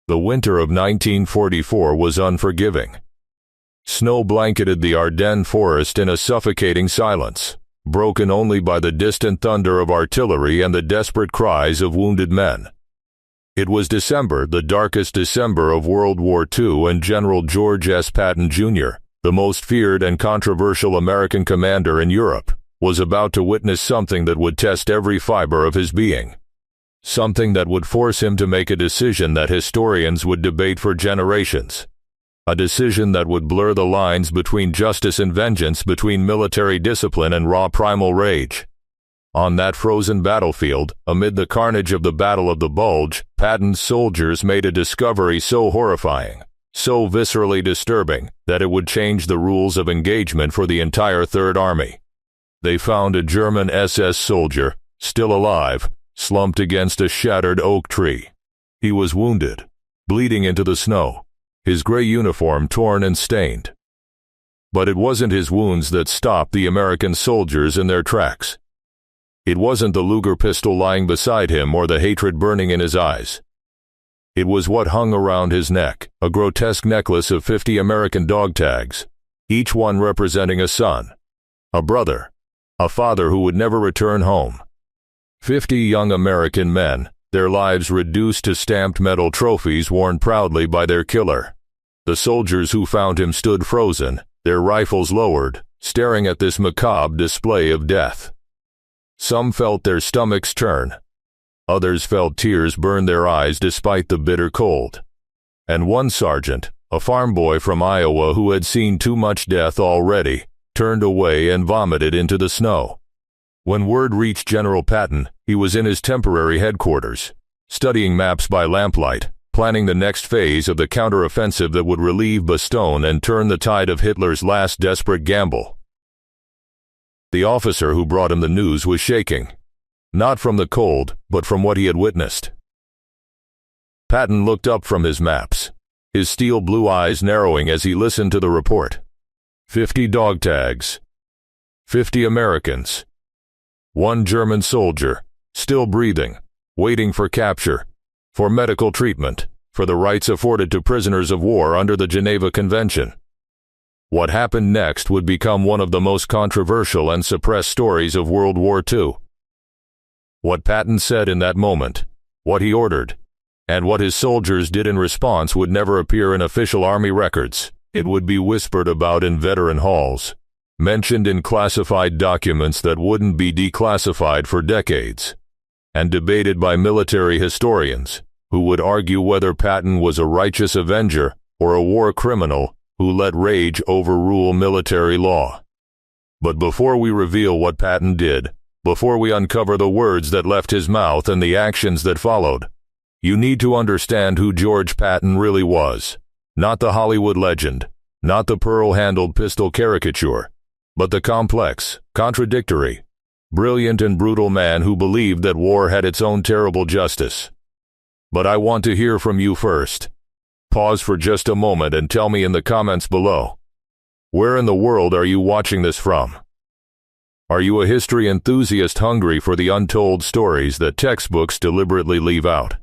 The winter of 1944 was unforgiving. Snow blanketed the Ardennes forest in a suffocating silence, broken only by the distant thunder of artillery and the desperate cries of wounded men. It was December, the darkest December of World War II, and General George S. Patton, Jr., the most feared and controversial American commander in Europe, was about to witness something that would test every fiber of his being. Something that would force him to make a decision that historians would debate for generations. A decision that would blur the lines between justice and vengeance, between military discipline and raw primal rage. On that frozen battlefield, amid the carnage of the Battle of the Bulge, Patton's soldiers made a discovery so horrifying, so viscerally disturbing, that it would change the rules of engagement for the entire Third Army. They found a German SS soldier, still alive, slumped against a shattered oak tree. He was wounded, bleeding into the snow, his gray uniform torn and stained. But it wasn't his wounds that stopped the American soldiers in their tracks. It wasn't the Luger pistol lying beside him or the hatred burning in his eyes. It was what hung around his neck, a grotesque necklace of 50 American dog tags, each one representing a son, a brother, a father who would never return home. 50 young American men, their lives reduced to stamped metal trophies worn proudly by their killer. The soldiers who found him stood frozen, their rifles lowered, staring at this macabre display of death. Some felt their stomachs turn. Others felt tears burn their eyes despite the bitter cold. And one sergeant, a farm boy from Iowa who had seen too much death already, turned away and vomited into the snow. When word reached General Patton, he was in his temporary headquarters, studying maps by lamplight, planning the next phase of the counteroffensive that would relieve Bastogne and turn the tide of Hitler's last desperate gamble. The officer who brought him the news was shaking, not from the cold, but from what he had witnessed. Patton looked up from his maps, his steel blue eyes narrowing as he listened to the report. 50 dog tags. 50 Americans. One German soldier, still breathing, waiting for capture, for medical treatment, for the rights afforded to prisoners of war under the Geneva Convention. What happened next would become one of the most controversial and suppressed stories of World War II. What Patton said in that moment, what he ordered, and what his soldiers did in response would never appear in official army records. It would be whispered about in veteran halls, mentioned in classified documents that wouldn't be declassified for decades, and debated by military historians, who would argue whether Patton was a righteous avenger or a war criminal who let rage overrule military law. But before we reveal what Patton did, before we uncover the words that left his mouth and the actions that followed, you need to understand who George Patton really was. Not the Hollywood legend, not the pearl-handled pistol caricature, but the complex, contradictory, brilliant and brutal man who believed that war had its own terrible justice. But I want to hear from you first. Pause for just a moment and tell me in the comments below. Where in the world are you watching this from? Are you a history enthusiast hungry for the untold stories that textbooks deliberately leave out?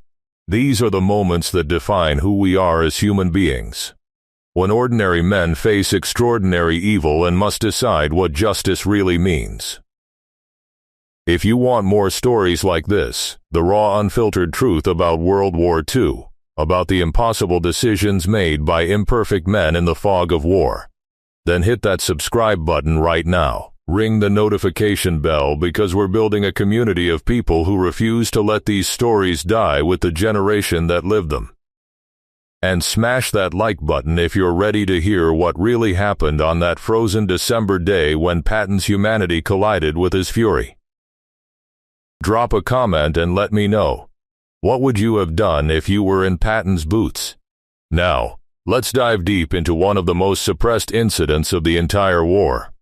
These are the moments that define who we are as human beings. When ordinary men face extraordinary evil and must decide what justice really means. If you want more stories like this, the raw, unfiltered truth about World War II, about the impossible decisions made by imperfect men in the fog of war, then hit that subscribe button right now. Ring the notification bell, because we're building a community of people who refuse to let these stories die with the generation that lived them. And smash that like button if you're ready to hear what really happened on that frozen December day when Patton's humanity collided with his fury. Drop a comment and let me know. What would you have done if you were in Patton's boots? Now, let's dive deep into one of the most suppressed incidents of the entire war.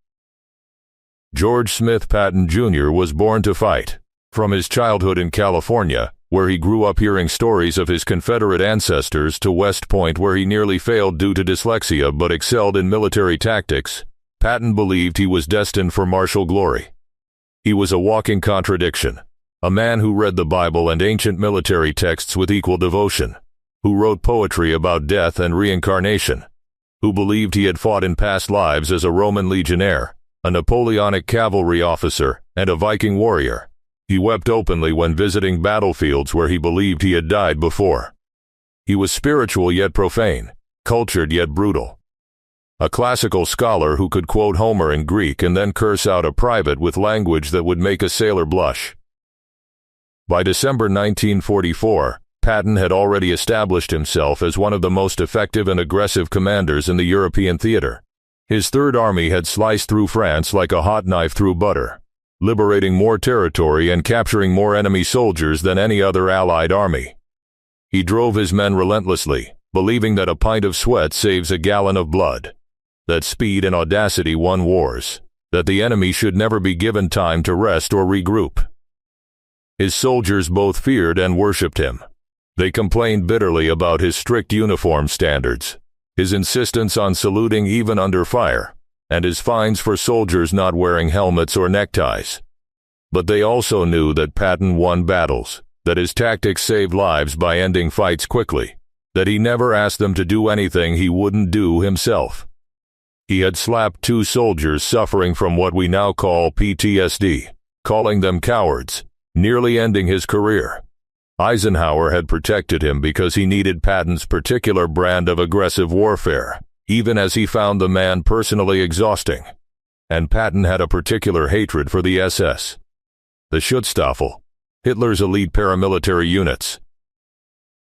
George Smith Patton Jr. was born to fight. From his childhood in California, where he grew up hearing stories of his Confederate ancestors, to West Point, where he nearly failed due to dyslexia but excelled in military tactics, Patton believed he was destined for martial glory. He was a walking contradiction, a man who read the Bible and ancient military texts with equal devotion, who wrote poetry about death and reincarnation, who believed he had fought in past lives as a Roman legionnaire, a Napoleonic cavalry officer, and a Viking warrior. He wept openly when visiting battlefields where he believed he had died before. He was spiritual yet profane, cultured yet brutal. A classical scholar who could quote Homer in Greek and then curse out a private with language that would make a sailor blush. By December 1944, Patton had already established himself as one of the most effective and aggressive commanders in the European theater. His Third Army had sliced through France like a hot knife through butter, liberating more territory and capturing more enemy soldiers than any other Allied army. He drove his men relentlessly, believing that a pint of sweat saves a gallon of blood, that speed and audacity won wars, that the enemy should never be given time to rest or regroup. His soldiers both feared and worshipped him. They complained bitterly about his strict uniform standards, his insistence on saluting even under fire, and his fines for soldiers not wearing helmets or neckties. But they also knew that Patton won battles, that his tactics saved lives by ending fights quickly, that he never asked them to do anything he wouldn't do himself. He had slapped 2 soldiers suffering from what we now call PTSD, calling them cowards, nearly ending his career. Eisenhower had protected him because he needed Patton's particular brand of aggressive warfare, even as he found the man personally exhausting. And Patton had a particular hatred for the SS, the Schutzstaffel, Hitler's elite paramilitary units.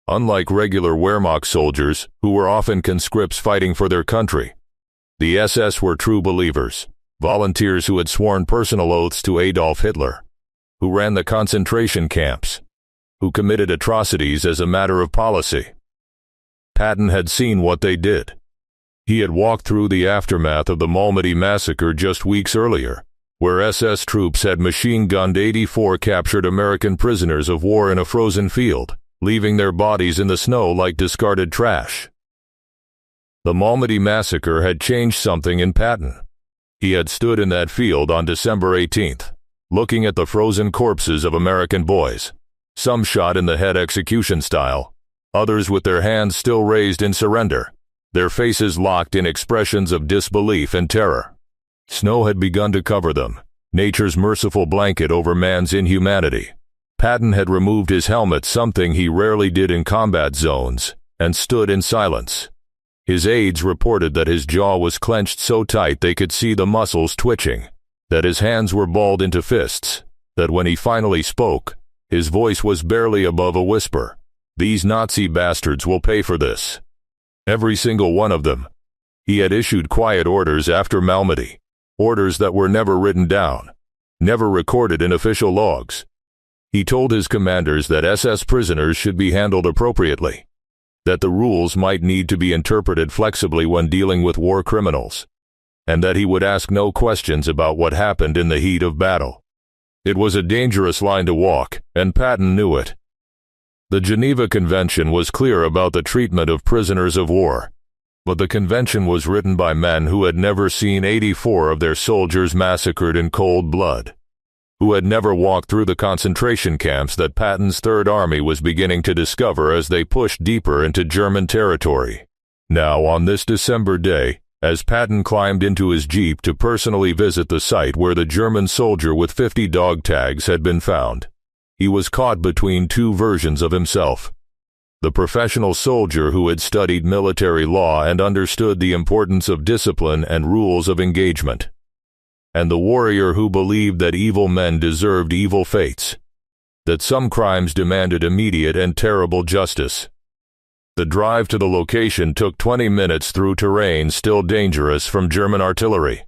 Unlike regular Wehrmacht soldiers, who were often conscripts fighting for their country, the SS were true believers, volunteers who had sworn personal oaths to Adolf Hitler, who ran the concentration camps, who committed atrocities as a matter of policy. Patton had seen what they did. He had walked through the aftermath of the Malmedy Massacre just weeks earlier, where SS troops had machine-gunned 84 captured American prisoners of war in a frozen field, leaving their bodies in the snow like discarded trash. The Malmedy Massacre had changed something in Patton. He had stood in that field on December 18th, looking at the frozen corpses of American boys, some shot in the head execution style, others with their hands still raised in surrender, their faces locked in expressions of disbelief and terror. Snow had begun to cover them, nature's merciful blanket over man's inhumanity. Patton had removed his helmet, something he rarely did in combat zones, and stood in silence. His aides reported that his jaw was clenched so tight they could see the muscles twitching, that his hands were balled into fists, that when he finally spoke, his voice was barely above a whisper. "These Nazi bastards will pay for this. Every single one of them." He had issued quiet orders after Malmedy, orders that were never written down, never recorded in official logs. He told his commanders that SS prisoners should be handled appropriately, that the rules might need to be interpreted flexibly when dealing with war criminals, and that he would ask no questions about what happened in the heat of battle. It was a dangerous line to walk, and Patton knew it. The Geneva Convention was clear about the treatment of prisoners of war, but the convention was written by men who had never seen 84 of their soldiers massacred in cold blood, who had never walked through the concentration camps that Patton's Third Army was beginning to discover as they pushed deeper into German territory. Now, on this December day, as Patton climbed into his jeep to personally visit the site where the German soldier with 50 dog tags had been found, he was caught between 2 versions of himself: the professional soldier who had studied military law and understood the importance of discipline and rules of engagement, and the warrior who believed that evil men deserved evil fates, that some crimes demanded immediate and terrible justice. The drive to the location took 20 minutes through terrain still dangerous from German artillery.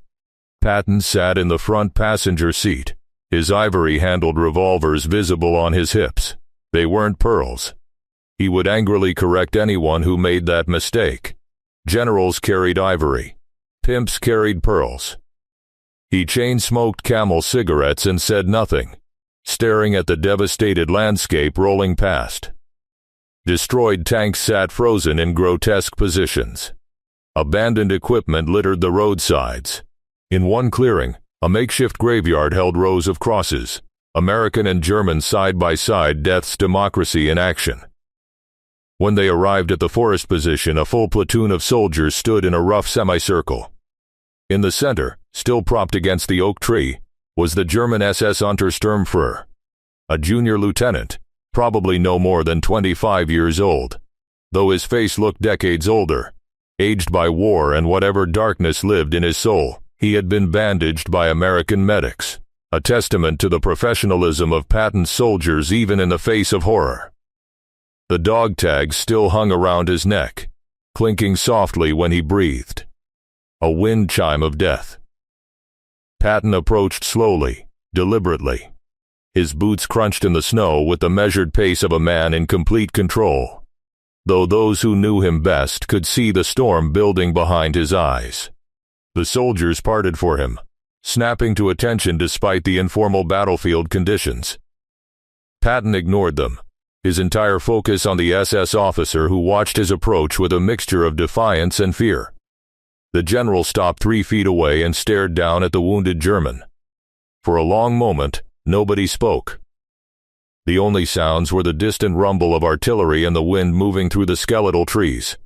Patton sat in the front passenger seat, his ivory-handled revolvers visible on his hips. They weren't pearls. He would angrily correct anyone who made that mistake. Generals carried ivory. Pimps carried pearls. He chain-smoked Camel cigarettes and said nothing, staring at the devastated landscape rolling past. Destroyed tanks sat frozen in grotesque positions. Abandoned equipment littered the roadsides. In one clearing, a makeshift graveyard held rows of crosses, American and German side-by-side, death's democracy in action. When they arrived at the forest position, a full platoon of soldiers stood in a rough semicircle. In the center, still propped against the oak tree, was the German SS Untersturmführer, a junior lieutenant, probably no more than 25 years old, though his face looked decades older. Aged by war and whatever darkness lived in his soul, he had been bandaged by American medics, a testament to the professionalism of Patton's soldiers even in the face of horror. The dog tags still hung around his neck, clinking softly when he breathed. A wind chime of death. Patton approached slowly, deliberately. His boots crunched in the snow with the measured pace of a man in complete control, though those who knew him best could see the storm building behind his eyes. The soldiers parted for him, snapping to attention despite the informal battlefield conditions. Patton ignored them, his entire focus on the SS officer who watched his approach with a mixture of defiance and fear. The general stopped 3 feet away and stared down at the wounded German. For a long moment, nobody spoke. The only sounds were the distant rumble of artillery and the wind moving through the skeletal trees.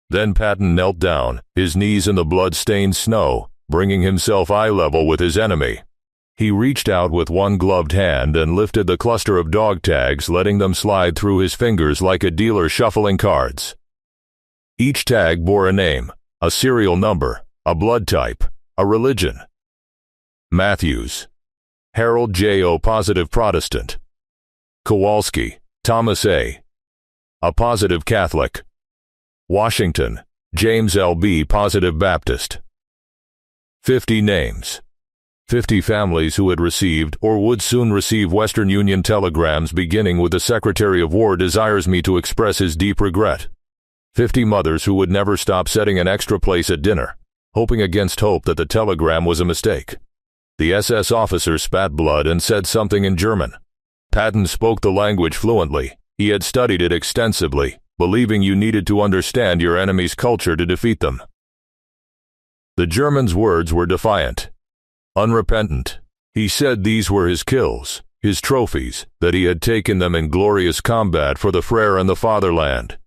Then Patton knelt down, his knees in the blood-stained snow, bringing himself eye level with his enemy. He reached out with one gloved hand and lifted the cluster of dog tags, letting them slide through his fingers like a dealer shuffling cards. Each tag bore a name, a serial number, a blood type, a religion. Matthews. Harold J.O. positive Protestant. Kowalski, Thomas A. positive Catholic. Washington, James L.B. positive Baptist. 50 names. 50 families who had received or would soon receive Western Union telegrams beginning with "The Secretary of War desires me to express his deep regret." 50 mothers who would never stop setting an extra place at dinner, hoping against hope that the telegram was a mistake. The SS officer spat blood and said something in German. Patton spoke the language fluently. He had studied it extensively, believing you needed to understand your enemy's culture to defeat them. The German's words were defiant, unrepentant. He said these were his kills, his trophies, that he had taken them in glorious combat for the Frere and the fatherland.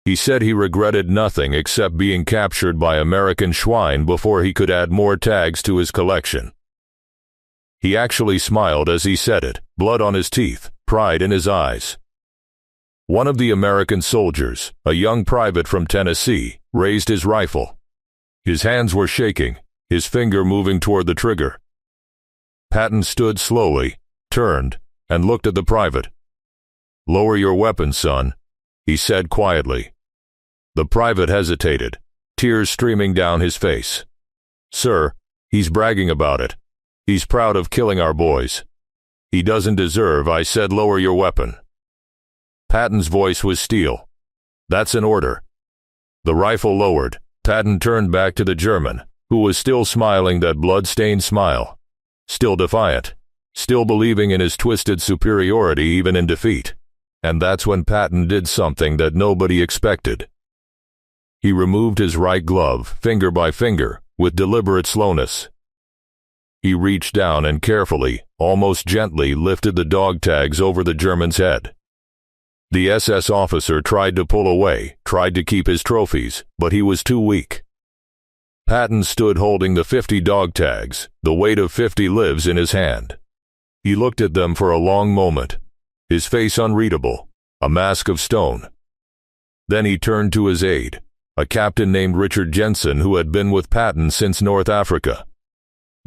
He said he regretted nothing except being captured by American swine before he could add more tags to his collection. He actually smiled as he said it, blood on his teeth, pride in his eyes. One of the American soldiers, a young private from Tennessee, raised his rifle. His hands were shaking, his finger moving toward the trigger. Patton stood slowly, turned, and looked at the private. "Lower your weapon, son," he said quietly. The private hesitated, tears streaming down his face. "Sir, he's bragging about it. He's proud of killing our boys. He doesn't deserve," I said. "Lower your weapon." Patton's voice was steel. "That's an order." The rifle lowered. Patton turned back to the German, who was still smiling that blood-stained smile, still defiant, still believing in his twisted superiority even in defeat. And that's when Patton did something that nobody expected. He removed his right glove, finger by finger, with deliberate slowness. He reached down and carefully, almost gently, lifted the dog tags over the German's head. The SS officer tried to pull away, tried to keep his trophies, but he was too weak. Patton stood holding the 50 dog tags, the weight of 50 lives in his hand. He looked at them for a long moment, his face unreadable, a mask of stone. Then he turned to his aide, a captain named Richard Jensen who had been with Patton since North Africa.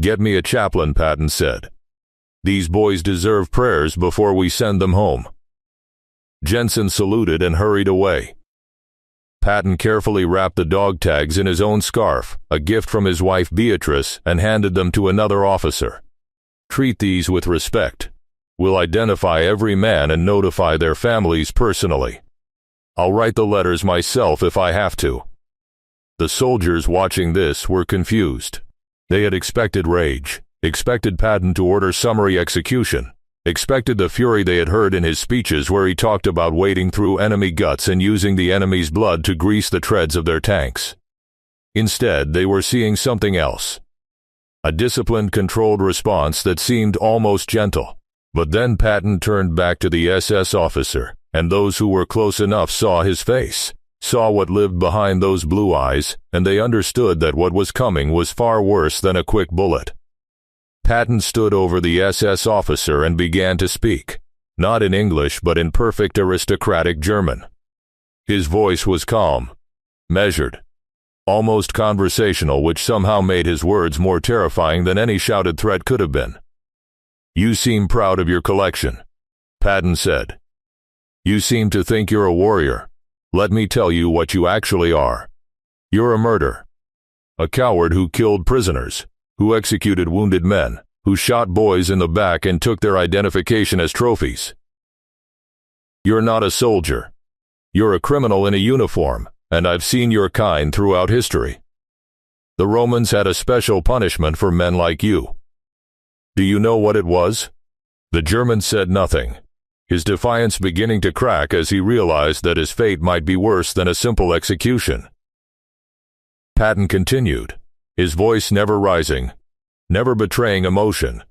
"Get me a chaplain," Patton said. "These boys deserve prayers before we send them home." Jensen saluted and hurried away. Patton carefully wrapped the dog tags in his own scarf, a gift from his wife Beatrice, and handed them to another officer. "Treat these with respect. We'll identify every man and notify their families personally. I'll write the letters myself if I have to." The soldiers watching this were confused. They had expected rage, expected Patton to order summary execution, expected the fury they had heard in his speeches where he talked about wading through enemy guts and using the enemy's blood to grease the treads of their tanks. Instead, they were seeing something else. A disciplined, controlled response that seemed almost gentle. But then Patton turned back to the SS officer, and those who were close enough saw his face, saw what lived behind those blue eyes, and they understood that what was coming was far worse than a quick bullet. Patton stood over the SS officer and began to speak, not in English but in perfect aristocratic German. His voice was calm, measured, almost conversational, which somehow made his words more terrifying than any shouted threat could have been. "You seem proud of your collection," Patton said. "You seem to think you're a warrior. Let me tell you what you actually are. You're a murderer. A coward who killed prisoners, who executed wounded men, who shot boys in the back and took their identification as trophies. You're not a soldier. You're a criminal in a uniform, and I've seen your kind throughout history. The Romans had a special punishment for men like you. Do you know what it was?" The German said nothing, his defiance beginning to crack as he realized that his fate might be worse than a simple execution. Patton continued, his voice never rising, never betraying emotion,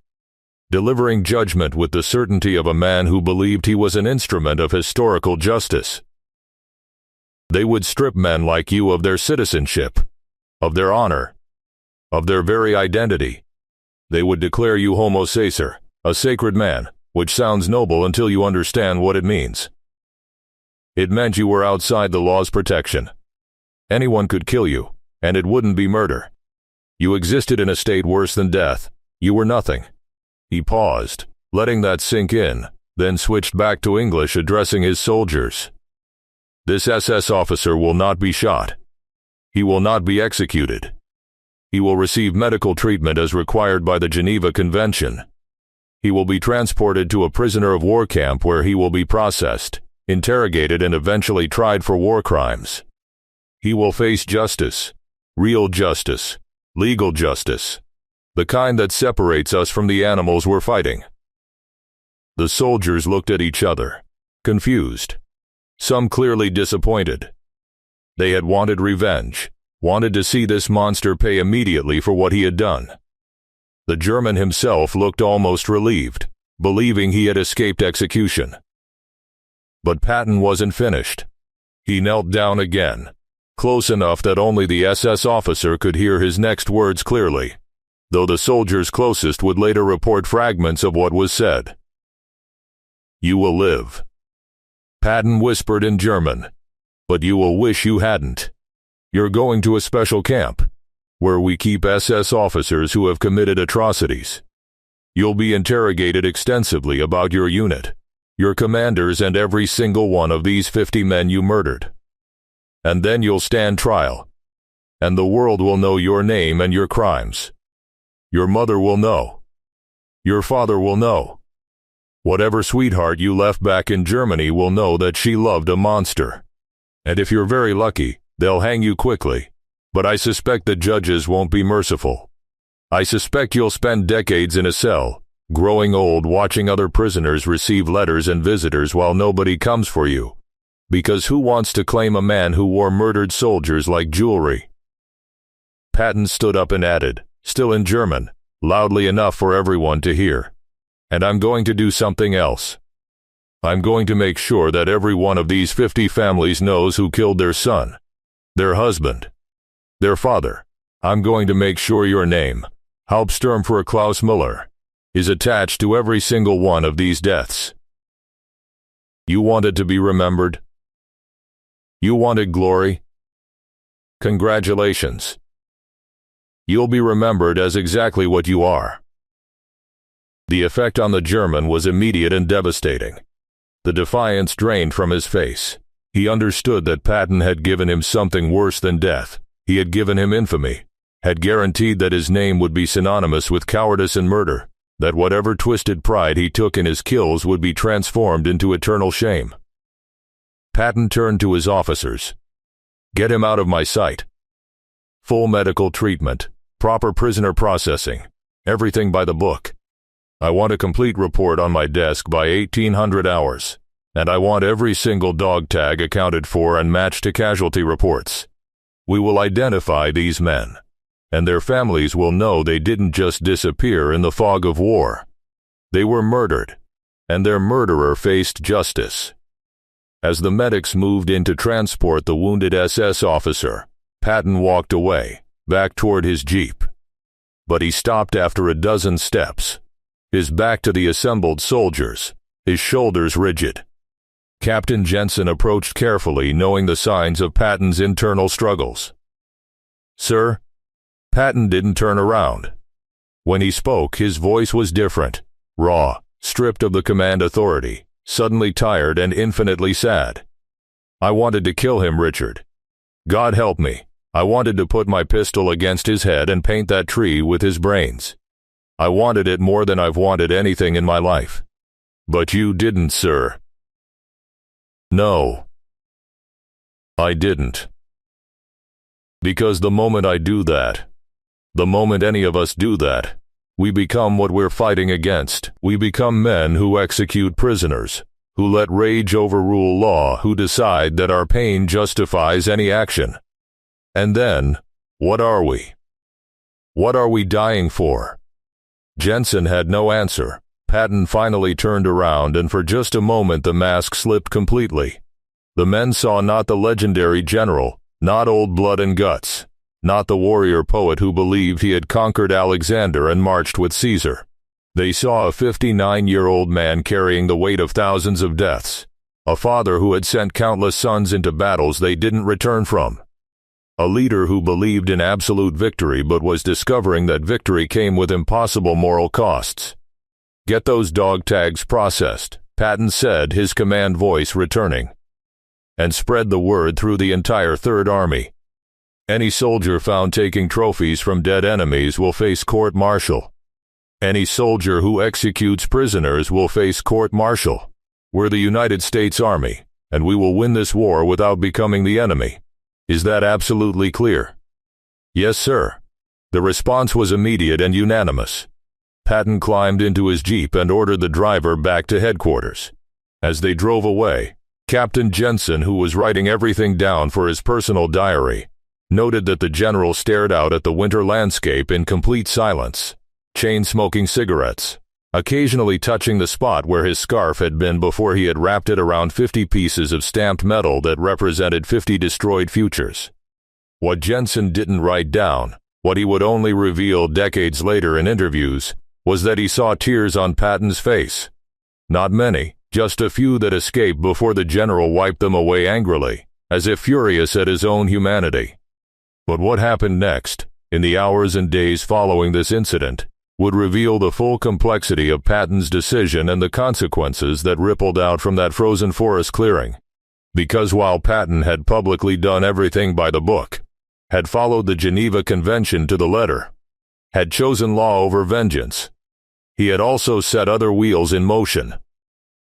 delivering judgment with the certainty of a man who believed he was an instrument of historical justice. "They would strip men like you of their citizenship, of their honor, of their very identity. They would declare you homo sacer, a sacred man, which sounds noble until you understand what it means. It meant you were outside the law's protection. Anyone could kill you, and it wouldn't be murder. You existed in a state worse than death. You were nothing." He paused, letting that sink in, then switched back to English, addressing his soldiers. "This SS officer will not be shot. He will not be executed. He will receive medical treatment as required by the Geneva Convention. He will be transported to a prisoner of war camp where he will be processed, interrogated, and eventually tried for war crimes. He will face justice, real justice, legal justice, the kind that separates us from the animals we're fighting." The soldiers looked at each other, confused, some clearly disappointed. They had wanted revenge, wanted to see this monster pay immediately for what he had done. The German himself looked almost relieved, believing he had escaped execution. But Patton wasn't finished. He knelt down again, close enough that only the SS officer could hear his next words clearly, though the soldiers closest would later report fragments of what was said. "You will live," Patton whispered in German, "but you will wish you hadn't. You're going to a special camp, where we keep SS officers who have committed atrocities. You'll be interrogated extensively about your unit, your commanders, and every single one of these 50 men you murdered. And then you'll stand trial, and the world will know your name and your crimes. Your mother will know. Your father will know. Whatever sweetheart you left back in Germany will know that she loved a monster. And if you're very lucky, they'll hang you quickly. But I suspect the judges won't be merciful. I suspect you'll spend decades in a cell, growing old watching other prisoners receive letters and visitors while nobody comes for you. Because who wants to claim a man who wore murdered soldiers like jewelry?" Patton stood up and added, still in German, loudly enough for everyone to hear, "And I'm going to do something else. I'm going to make sure that every one of these 50 families knows who killed their son, their husband, their father. I'm going to make sure your name, Hauptsturmführer Klaus Müller, is attached to every single one of these deaths. You wanted to be remembered? You wanted glory? Congratulations. You'll be remembered as exactly what you are." The effect on the German was immediate and devastating. The defiance drained from his face. He understood that Patton had given him something worse than death. He had given him infamy, had guaranteed that his name would be synonymous with cowardice and murder, that whatever twisted pride he took in his kills would be transformed into eternal shame. Patton turned to his officers. "Get him out of my sight. Full medical treatment, proper prisoner processing, everything by the book. I want a complete report on my desk by 1800 hours, and I want every single dog tag accounted for and matched to casualty reports. We will identify these men, and their families will know they didn't just disappear in the fog of war. They were murdered, and their murderer faced justice. As the medics moved in to transport the wounded SS officer, Patton walked away, back toward his jeep. But he stopped after a dozen steps, his back to the assembled soldiers, his shoulders rigid. Captain Jensen approached carefully, knowing the signs of Patton's internal struggles. "Sir?" Patton didn't turn around. When he spoke, his voice was different, raw, stripped of the command authority, suddenly tired and infinitely sad. "I wanted to kill him, Richard. God help me. I wanted to put my pistol against his head and paint that tree with his brains. I wanted it more than I've wanted anything in my life. But you didn't, sir." "No, I didn't. Because the moment I do that, the moment any of us do that, we become what we're fighting against. We become men who execute prisoners, who let rage overrule law, who decide that our pain justifies any action. And then, what are we? What are we dying for?" Jensen had no answer. Patton finally turned around, and for just a moment the mask slipped completely. The men saw not the legendary general, not old blood and guts, not the warrior poet who believed he had conquered Alexander and marched with Caesar. They saw a 59-year-old man carrying the weight of thousands of deaths, a father who had sent countless sons into battles they didn't return from, a leader who believed in absolute victory but was discovering that victory came with impossible moral costs. "Get those dog tags processed," Patton said, his command voice returning, "and spread the word through the entire Third Army. Any soldier found taking trophies from dead enemies will face court-martial. Any soldier who executes prisoners will face court-martial. We're the United States Army, and we will win this war without becoming the enemy. Is that absolutely clear?" "Yes, sir." The response was immediate and unanimous. Patton climbed into his jeep and ordered the driver back to headquarters. As they drove away, Captain Jensen, who was writing everything down for his personal diary, noted that the general stared out at the winter landscape in complete silence, chain-smoking cigarettes, occasionally touching the spot where his scarf had been before he had wrapped it around 50 pieces of stamped metal that represented 50 destroyed futures. What Jensen didn't write down, what he would only reveal decades later in interviews, was that he saw tears on Patton's face. Not many, just a few that escaped before the general wiped them away angrily, as if furious at his own humanity. But what happened next, in the hours and days following this incident, would reveal the full complexity of Patton's decision and the consequences that rippled out from that frozen forest clearing. Because while Patton had publicly done everything by the book, had followed the Geneva Convention to the letter, had chosen law over vengeance, he had also set other wheels in motion,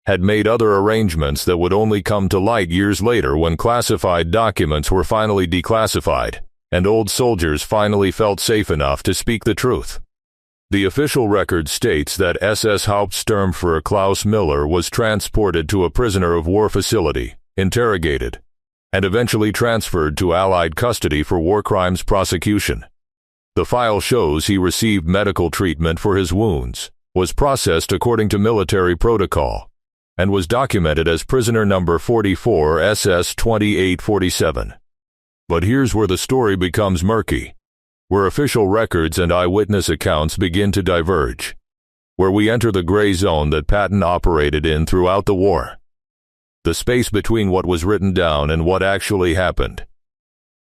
had made other arrangements that would only come to light years later when classified documents were finally declassified, and old soldiers finally felt safe enough to speak the truth. The official record states that SS Hauptsturmführer Klaus Miller was transported to a prisoner of war facility, interrogated, and eventually transferred to Allied custody for war crimes prosecution. The file shows he received medical treatment for his wounds, was processed according to military protocol, and was documented as prisoner number 44 SS 2847. But here's where the story becomes murky, where official records and eyewitness accounts begin to diverge, where we enter the gray zone that Patton operated in throughout the war, the space between what was written down and what actually happened.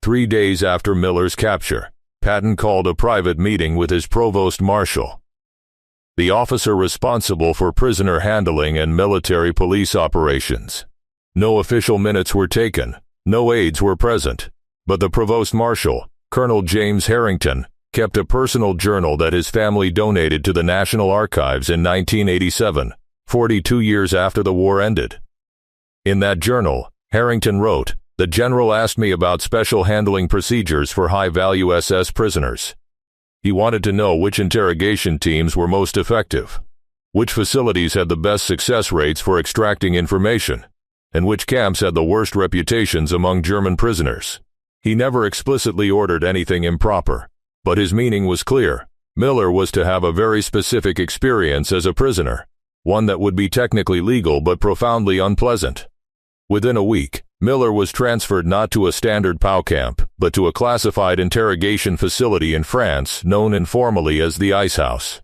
3 days after Miller's capture, Patton called a private meeting with his provost marshal, the officer responsible for prisoner handling and military police operations. No official minutes were taken, no aides were present, but the provost marshal, Colonel James Harrington, kept a personal journal that his family donated to the National Archives in 1987, 42 years after the war ended. In that journal, Harrington wrote, "The general asked me about special handling procedures for high-value SS prisoners. He wanted to know which interrogation teams were most effective, which facilities had the best success rates for extracting information, and which camps had the worst reputations among German prisoners." He never explicitly ordered anything improper, but his meaning was clear. Miller was to have a very specific experience as a prisoner, one that would be technically legal but profoundly unpleasant. Within a week, Miller was transferred not to a standard POW camp, but to a classified interrogation facility in France known informally as the Ice House,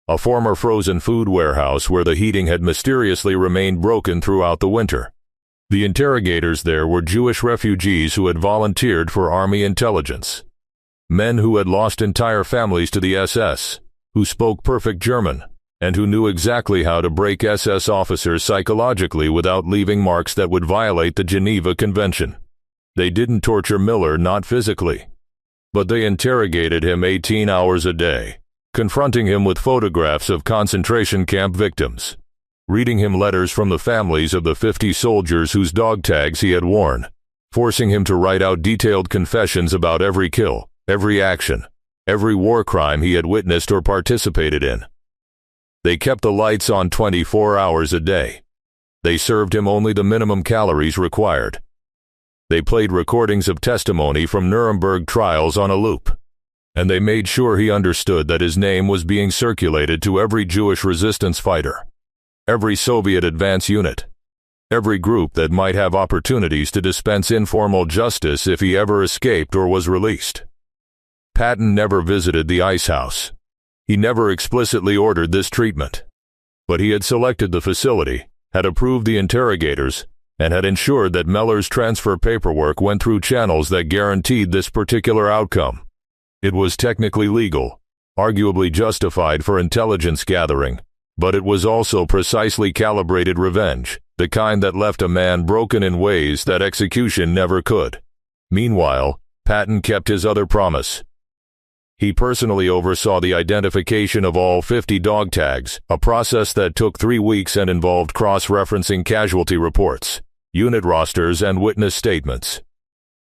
a former frozen food warehouse where the heating had mysteriously remained broken throughout the winter. The interrogators there were Jewish refugees who had volunteered for army intelligence, men who had lost entire families to the SS, who spoke perfect German, and who knew exactly how to break SS officers psychologically without leaving marks that would violate the Geneva Convention. They didn't torture Miller, not physically, but they interrogated him 18 hours a day, confronting him with photographs of concentration camp victims, reading him letters from the families of the 50 soldiers whose dog tags he had worn, forcing him to write out detailed confessions about every kill, every action, every war crime he had witnessed or participated in. They kept the lights on 24 hours a day. They served him only the minimum calories required. They played recordings of testimony from Nuremberg trials on a loop, and they made sure he understood that his name was being circulated to every Jewish resistance fighter, every Soviet advance unit, every group that might have opportunities to dispense informal justice if he ever escaped or was released. Patton never visited the Ice House. He never explicitly ordered this treatment, but he had selected the facility, had approved the interrogators, and had ensured that Miller's transfer paperwork went through channels that guaranteed this particular outcome. It was technically legal, arguably justified for intelligence gathering, but it was also precisely calibrated revenge, the kind that left a man broken in ways that execution never could. Meanwhile, Patton kept his other promise. He personally oversaw the identification of all 50 dog tags, a process that took 3 weeks and involved cross-referencing casualty reports, unit rosters, and witness statements.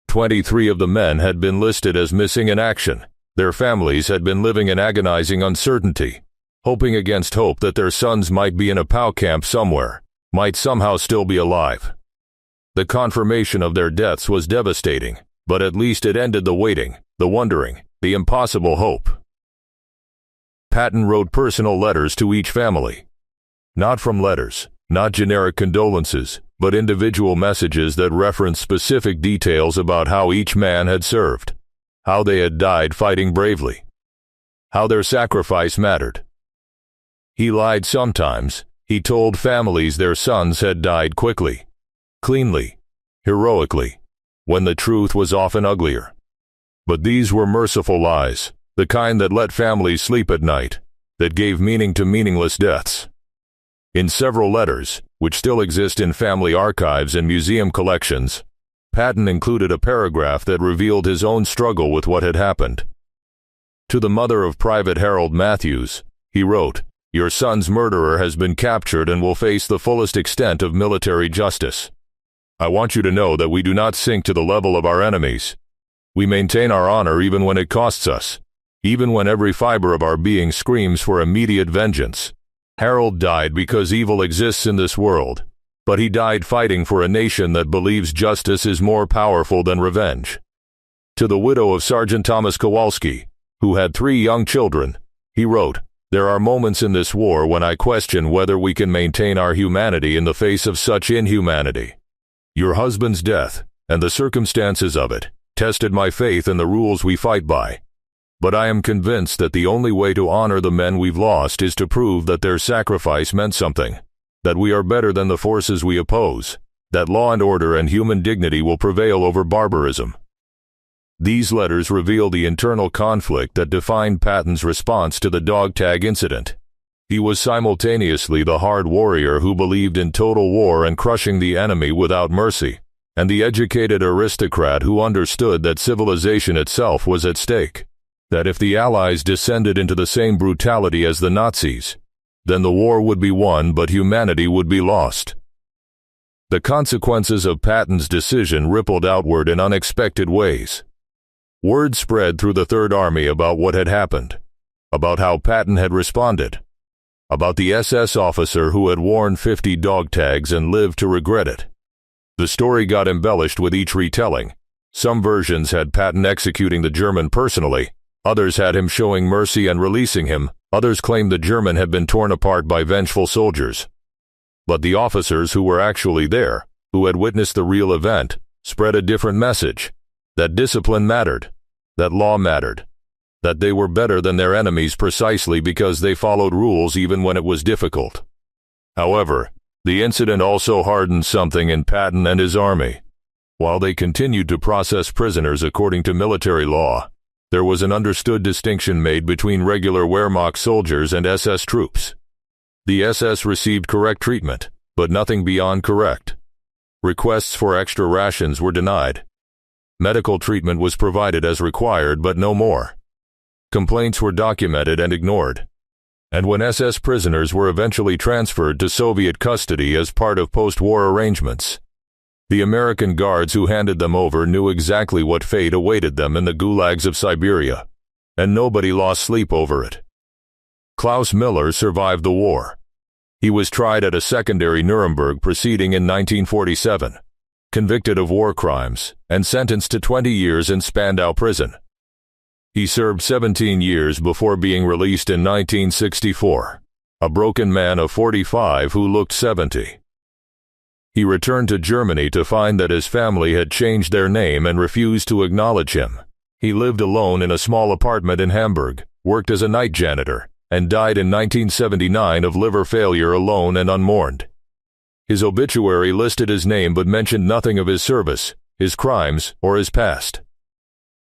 23 of the men had been listed as missing in action. Their families had been living in agonizing uncertainty, hoping against hope that their sons might be in a POW camp somewhere, might somehow still be alive. The confirmation of their deaths was devastating, but at least it ended the waiting, the wondering, the impossible hope. Patton wrote personal letters to each family. Not from letters, not generic condolences, but individual messages that referenced specific details about how each man had served, how they had died fighting bravely, how their sacrifice mattered. He lied sometimes. He told families their sons had died quickly, cleanly, heroically, when the truth was often uglier. But these were merciful lies, the kind that let families sleep at night, that gave meaning to meaningless deaths. In several letters, which still exist in family archives and museum collections, Patton included a paragraph that revealed his own struggle with what had happened. To the mother of Private Harold Matthews, he wrote, "Your son's murderer has been captured and will face the fullest extent of military justice. I want you to know that we do not sink to the level of our enemies. We maintain our honor even when it costs us, even when every fiber of our being screams for immediate vengeance. Harold died because evil exists in this world, but he died fighting for a nation that believes justice is more powerful than revenge." To the widow of Sergeant Thomas Kowalski, who had 3 young children, he wrote, "There are moments in this war when I question whether we can maintain our humanity in the face of such inhumanity. Your husband's death, and the circumstances of it, tested my faith in the rules we fight by. But I am convinced that the only way to honor the men we've lost is to prove that their sacrifice meant something, that we are better than the forces we oppose, that law and order and human dignity will prevail over barbarism." These letters reveal the internal conflict that defined Patton's response to the dog tag incident. He was simultaneously the hard warrior who believed in total war and crushing the enemy without mercy, and the educated aristocrat who understood that civilization itself was at stake, that if the Allies descended into the same brutality as the Nazis, then the war would be won but humanity would be lost. The consequences of Patton's decision rippled outward in unexpected ways. Word spread through the Third Army about what had happened, about how Patton had responded, about the SS officer who had worn 50 dog tags and lived to regret it. The story got embellished with each retelling. Some versions had Patton executing the German personally, others had him showing mercy and releasing him, others claimed the German had been torn apart by vengeful soldiers. But the officers who were actually there, who had witnessed the real event, spread a different message: that discipline mattered, that law mattered, that they were better than their enemies precisely because they followed rules even when it was difficult. However, the incident also hardened something in Patton and his army. While they continued to process prisoners according to military law, there was an understood distinction made between regular Wehrmacht soldiers and SS troops. The SS received correct treatment, but nothing beyond correct. Requests for extra rations were denied. Medical treatment was provided as required, but no more. Complaints were documented and ignored. And when SS prisoners were eventually transferred to Soviet custody as part of post-war arrangements, the American guards who handed them over knew exactly what fate awaited them in the gulags of Siberia, and nobody lost sleep over it. Klaus Miller survived the war. He was tried at a secondary Nuremberg proceeding in 1947, convicted of war crimes, and sentenced to 20 years in Spandau prison. He served 17 years before being released in 1964, a broken man of 45 who looked 70. He returned to Germany to find that his family had changed their name and refused to acknowledge him. He lived alone in a small apartment in Hamburg, worked as a night janitor, and died in 1979 of liver failure alone and unmourned. His obituary listed his name but mentioned nothing of his service, his crimes, or his past.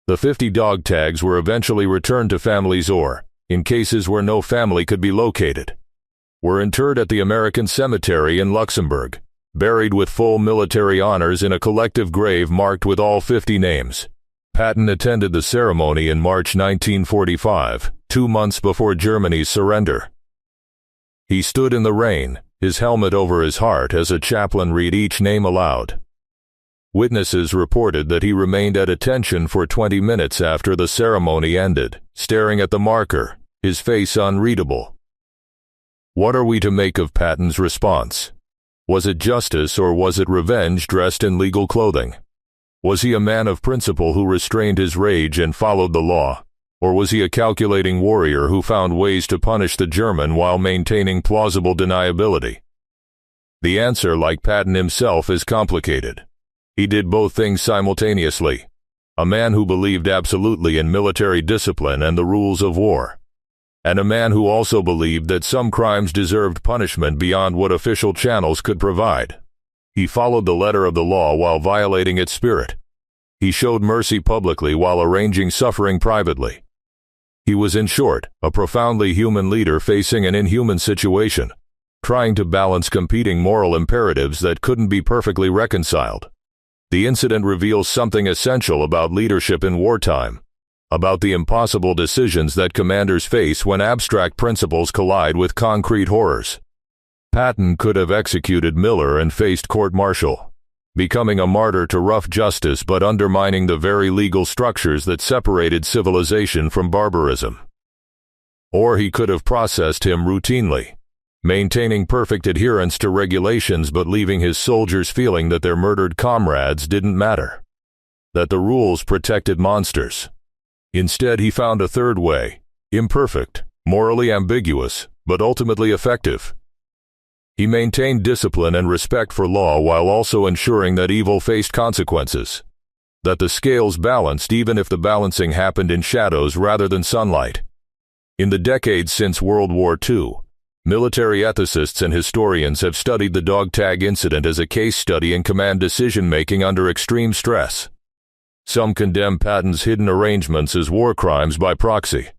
The 50 dog tags were eventually returned to families or, in cases where no family could be located, were interred at the American Cemetery in Luxembourg, buried with full military honors in a collective grave marked with all 50 names. Patton attended the ceremony in March 1945, 2 months before Germany's surrender. He stood in the rain, his helmet over his heart as a chaplain read each name aloud. Witnesses reported that he remained at attention for 20 minutes after the ceremony ended, staring at the marker, his face unreadable. What are we to make of Patton's response? Was it justice or was it revenge dressed in legal clothing? Was he a man of principle who restrained his rage and followed the law? Or was he a calculating warrior who found ways to punish the German while maintaining plausible deniability? The answer, like Patton himself, is complicated. He did both things simultaneously. A man who believed absolutely in military discipline and the rules of war. And a man who also believed that some crimes deserved punishment beyond what official channels could provide. He followed the letter of the law while violating its spirit. He showed mercy publicly while arranging suffering privately. He was, in short, a profoundly human leader facing an inhuman situation, trying to balance competing moral imperatives that couldn't be perfectly reconciled. The incident reveals something essential about leadership in wartime, about the impossible decisions that commanders face when abstract principles collide with concrete horrors. Patton could have executed Miller and faced court-martial, becoming a martyr to rough justice but undermining the very legal structures that separated civilization from barbarism. Or he could have processed him routinely, maintaining perfect adherence to regulations but leaving his soldiers feeling that their murdered comrades didn't matter, that the rules protected monsters. Instead, he found a third way, imperfect, morally ambiguous, but ultimately effective. He maintained discipline and respect for law while also ensuring that evil faced consequences, that the scales balanced even if the balancing happened in shadows rather than sunlight. In the decades since World War II, military ethicists and historians have studied the dog tag incident as a case study in command decision-making under extreme stress. Some condemn Patton's hidden arrangements as war crimes by proxy.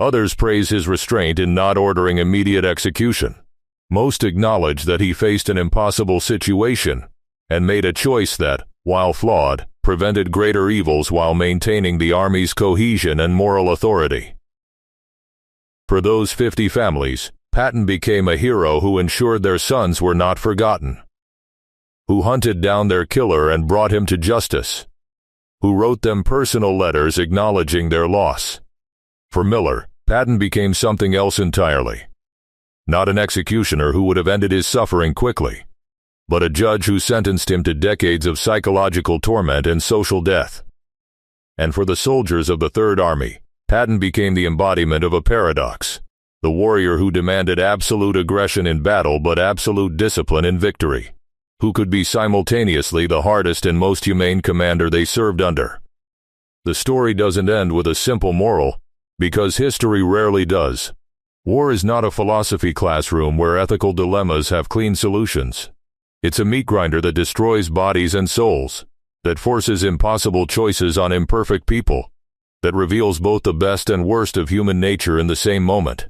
Others praise his restraint in not ordering immediate execution. Most acknowledge that he faced an impossible situation and made a choice that, while flawed, prevented greater evils while maintaining the army's cohesion and moral authority. For those 50 families, Patton became a hero who ensured their sons were not forgotten, who hunted down their killer and brought him to justice, who wrote them personal letters acknowledging their loss. For Miller, Patton became something else entirely. Not an executioner who would have ended his suffering quickly, but a judge who sentenced him to decades of psychological torment and social death. And for the soldiers of the Third Army, Patton became the embodiment of a paradox, the warrior who demanded absolute aggression in battle but absolute discipline in victory. who could be simultaneously the hardest and most humane commander they served under. The story doesn't end with a simple moral, because history rarely does. War is not a philosophy classroom where ethical dilemmas have clean solutions. It's a meat grinder that destroys bodies and souls, that forces impossible choices on imperfect people, that reveals both the best and worst of human nature in the same moment.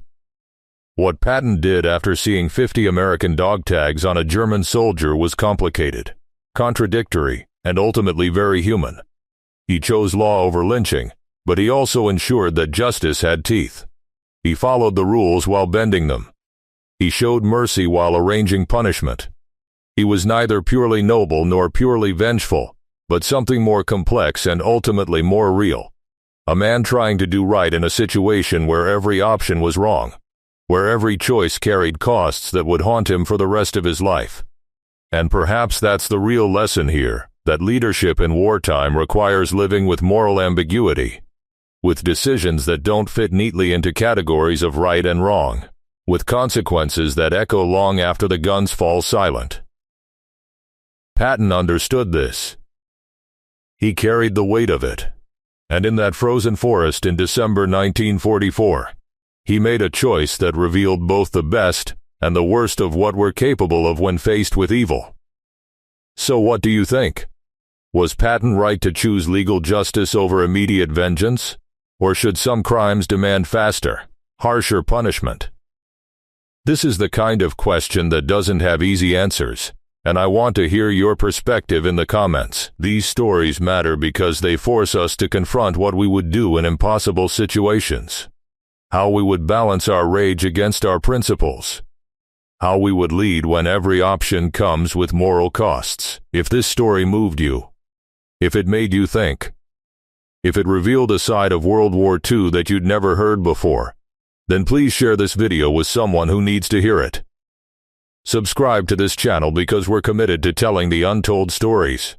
What Patton did after seeing 50 American dog tags on a German soldier was complicated, contradictory, and ultimately very human. He chose law over lynching, but he also ensured that justice had teeth. He followed the rules while bending them. He showed mercy while arranging punishment. He was neither purely noble nor purely vengeful, but something more complex and ultimately more real. A man trying to do right in a situation where every option was wrong, where every choice carried costs that would haunt him for the rest of his life. And perhaps that's the real lesson here, that leadership in wartime requires living with moral ambiguity, with decisions that don't fit neatly into categories of right and wrong, with consequences that echo long after the guns fall silent. Patton understood this. He carried the weight of it. And in that frozen forest in December 1944, he made a choice that revealed both the best and the worst of what we're capable of when faced with evil. So what do you think? Was Patton right to choose legal justice over immediate vengeance? Or should some crimes demand faster, harsher punishment? This is the kind of question that doesn't have easy answers, and I want to hear your perspective in the comments. These stories matter because they force us to confront what we would do in impossible situations, how we would balance our rage against our principles, how we would lead when every option comes with moral costs. If this story moved you, if it made you think, if it revealed a side of World War II that you'd never heard before, then please share this video with someone who needs to hear it. Subscribe to this channel because we're committed to telling the untold stories,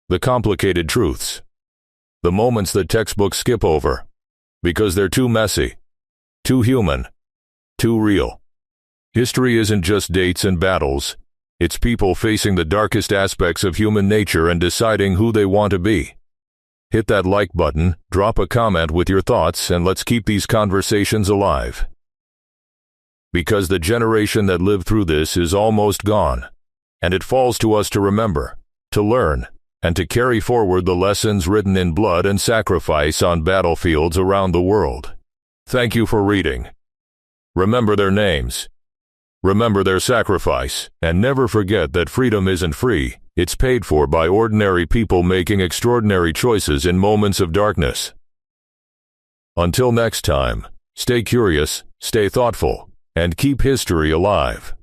the complicated truths, the moments that textbooks skip over, because they're too messy, too human, too real. History isn't just dates and battles, it's people facing the darkest aspects of human nature and deciding who they want to be. Hit that like button, drop a comment with your thoughts, and let's keep these conversations alive. Because the generation that lived through this is almost gone, and it falls to us to remember, to learn, and to carry forward the lessons written in blood and sacrifice on battlefields around the world. Thank you for reading. Remember their names. Remember their sacrifice, and never forget that freedom isn't free, it's paid for by ordinary people making extraordinary choices in moments of darkness. Until next time, stay curious, stay thoughtful, and keep history alive.